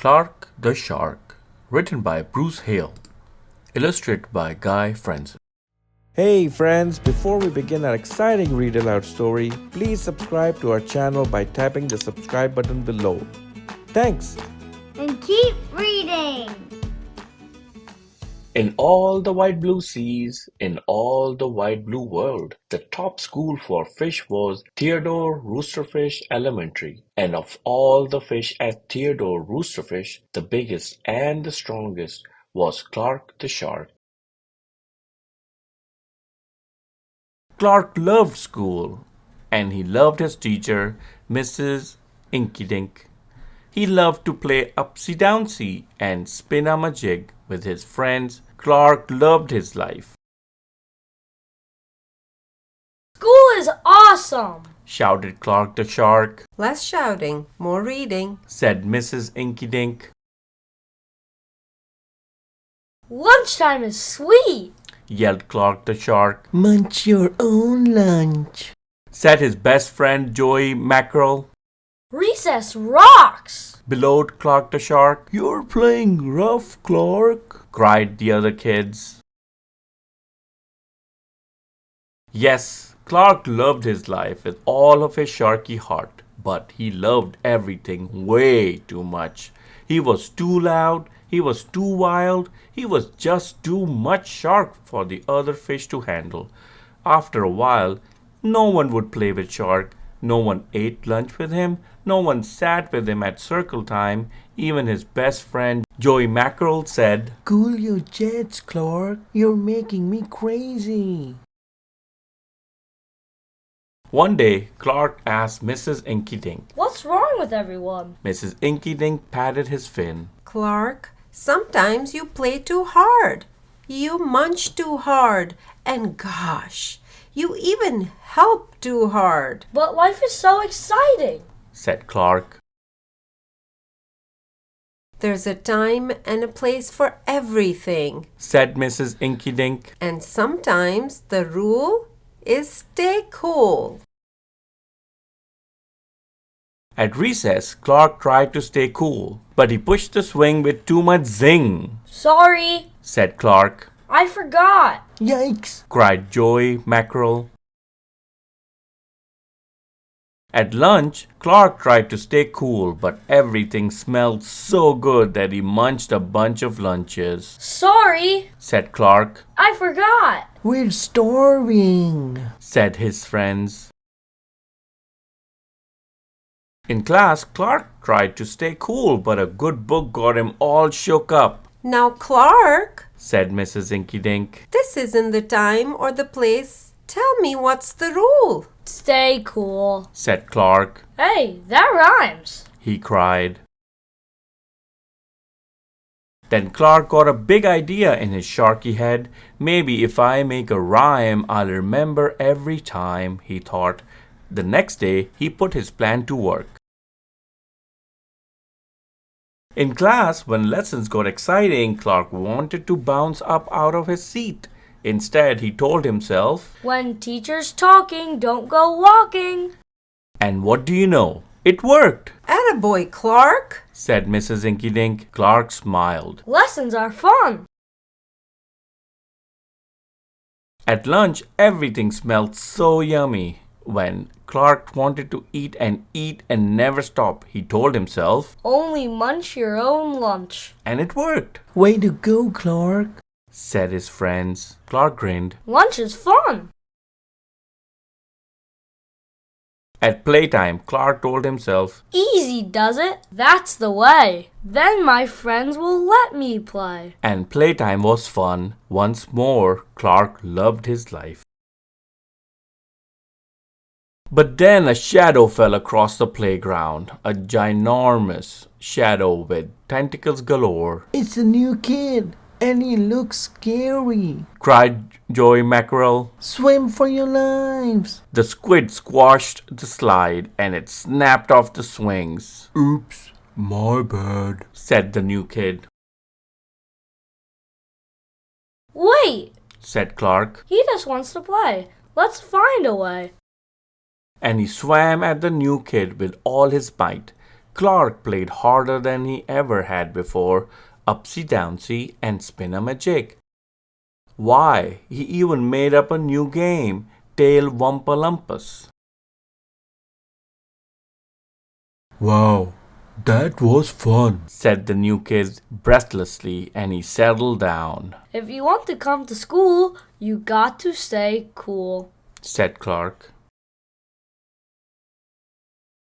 Clark the Shark, written by Bruce Hale, illustrated by Guy Francis. Hey friends, before we begin our exciting read aloud story, please subscribe to our channel by tapping the subscribe button below. Thanks! And keep reading! In all the wide blue seas, in all the wide blue world, the top school for fish was Theodore Roosterfish Elementary. And of all the fish at Theodore Roosterfish, the biggest and the strongest was Clark the Shark. Clark loved school, and he loved his teacher, Mrs. Inkydink. He loved to play upsy-downsy and spin-a-majig with his friends. Clark loved his life. School is awesome! Shouted Clark the Shark. Less shouting, more reading, Said Mrs. Inkydink. Lunchtime is sweet! Yelled Clark the Shark. Munch your own lunch, said his best friend Joey Mackerel. Recess rocks! Bellowed Clark the Shark. You're playing rough, Clark, cried the other kids. Yes, Clark loved his life with all of his sharky heart, but he loved everything way too much. He was too loud, he was too wild, he was just too much shark for the other fish to handle. After a while, no one would play with Shark. No one ate lunch with him. No one sat with him at circle time. Even his best friend, Joey Mackerel, said, Cool your jets, Clark. You're making me crazy. One day, Clark asked Mrs. Inkydink. What's wrong with everyone? Mrs. Inkydink patted his fin. Clark, sometimes you play too hard. You munch too hard. And gosh, you even help too hard. But life is so exciting! Said Clark. There's a time and a place for everything. Said Mrs. Inkydink. And sometimes the rule is stay cool. At recess, Clark tried to stay cool, but he pushed the swing with too much zing. Sorry! Said Clark. I forgot! Yikes! Cried Joey Mackerel. At lunch, Clark tried to stay cool, but everything smelled so good that he munched a bunch of lunches. Sorry! Said Clark. I forgot! We're starving, said his friends. In class, Clark tried to stay cool, but a good book got him all shook up. Now, Clark, said Mrs. Inkydink. this isn't the time or the place. Tell me what's the rule. Stay cool. Said Clark. Hey, that rhymes. He cried. Then Clark got a big idea in his sharky head. Maybe if I make a rhyme, I'll remember every time, he thought. The next day, he put his plan to work. In class, when lessons got exciting, Clark wanted to bounce up out of his seat. Instead, he told himself, When teacher's talking, don't go walking. And what do you know? It worked, Attaboy, Clark, said Mrs. Inkydink. Clark smiled. Lessons are fun. At lunch, everything smelled so yummy. When Clark wanted to eat and never stop, he told himself, Only munch your own lunch. and it worked. Way to go, Clark, said his friends. Clark grinned. Lunch is fun. At playtime, Clark told himself, Easy does it. That's the way. Then my friends will let me play. and playtime was fun. Once more, Clark loved his life. But then a shadow fell across the playground, a ginormous shadow with tentacles galore. It's a new kid, and he looks scary, cried Joey Mackerel. Swim for your lives. The squid squashed the slide, and it snapped off the swings. Oops, my bad, said the new kid. Wait, Said Clark. he just wants to play. Let's find a way. And he swam at the new kid with all his might. Clark played harder than he ever had before, upsy-downsy and spin-a-magic. Why, he even made up a new game, Tail Wumpalumpus. Wow, that was fun, Said the new kid breathlessly, and he settled down. If you want to come to school, you got to stay cool, said Clark.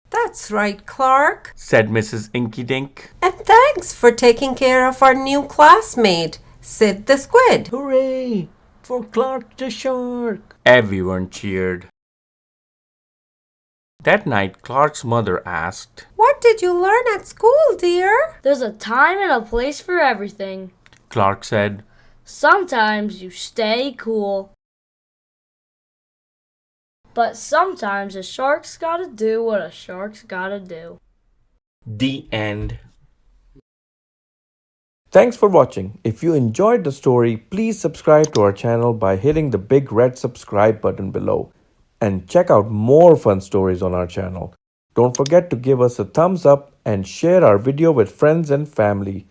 That's right, Clark. Said Mrs. Inkydink. And thanks for taking care of our new classmate, Sid the Squid. Hooray! For Clark the Shark! Everyone cheered. That night, Clark's mother asked, What did you learn at school, dear? There's a time and a place for everything. Clark said. Sometimes you stay cool. But sometimes a shark's gotta do what a shark's gotta do. The end. Thanks for watching. If you enjoyed the story, please subscribe to our channel by hitting the big red subscribe button below. And check out more fun stories on our channel. Don't forget to give us a thumbs up and share our video with friends and family.